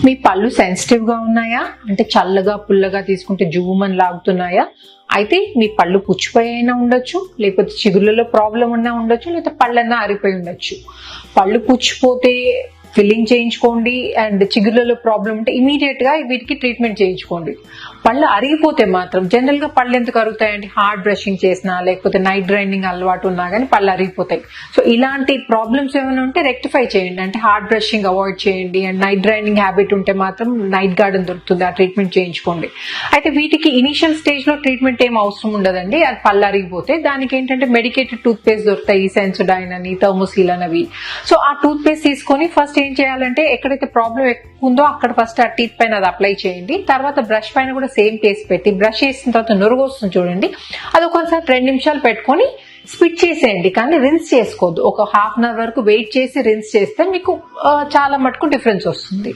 మీ పళ్ళు సెన్సిటివ్ గా ఉన్నాయా, అంటే చల్లగా పుల్లగా తీసుకుంటే జువ్వమని లాగుతున్నాయా? అయితే మీ పళ్ళు పుచ్చిపోయినా ఉండొచ్చు, లేకపోతే చిగుళ్ళలో ప్రాబ్లం ఉన్నా ఉండొచ్చు, లేకపోతే పళ్ళన్నా ఆరిపోయి ఉండొచ్చు. పళ్ళు పుచ్చిపోతే ఫిల్లింగ్ చేయించుకోండి, అండ్ చిగుళ్ళలో ప్రాబ్లం ఉంటే ఇమీడియట్ గా వీటికి ట్రీట్మెంట్ చేయించుకోండి. పళ్ళు అరిగిపోతే మాత్రం, జనరల్ గా పళ్ళు ఎందుకు అరుగుతాయంటే హార్డ్ బ్రషింగ్ చేసినా లేకపోతే నైట్ గ్రైండింగ్ అలవాటు ఉన్నా కానీ పళ్ళు అరిగిపోతాయి. సో ఇలాంటి ప్రాబ్లమ్స్ ఏమైనా ఉంటే రెక్టిఫై చేయండి, అంటే హార్డ్ బ్రషింగ్ అవాయిడ్ చేయండి. అండ్ నైట్ గ్రైండింగ్ హ్యాబిట్ ఉంటే మాత్రం నైట్ గార్డెన్ దొరుకుతుంది, ఆ ట్రీట్మెంట్ చేయించుకోండి. అయితే వీటికి ఇనిషియల్ స్టేజ్ లో ట్రీట్మెంట్ ఏం అవసరం ఉండదండి. అది పళ్ళు అరిగిపోతే దానికి ఏంటంటే మెడికేటెడ్ టూత్ పేస్ట్ దొరుకుతాయి, సెన్సోడైన్ అని, థర్మోసిల్ అవి. సో ఆ టూత్ పేస్ట్ తీసుకొని ఫస్ట్ ఏం చేయాలంటే ఎక్కడైతే ప్రాబ్లం ఎక్కువ ఉందో అక్కడ ఫస్ట్ ఆ టీత్ పైన అది అప్లై చేయండి. తర్వాత బ్రష్ పైన కూడా సేమ్ పేస్ట్ పెట్టి, బ్రష్ చేసిన తర్వాత నురుగు వస్తుంది చూడండి, అది ఒకసారి 2 నిమిషాలు పెట్టుకొని స్పిట్ చేసేయండి, కానీ రిన్స్ చేసుకోవద్దు. ఒక ½ అన్ అవర్ వరకు వెయిట్ చేసి రిన్స్ చేస్తే మీకు చాలా మటుకు డిఫరెన్స్ వస్తుంది.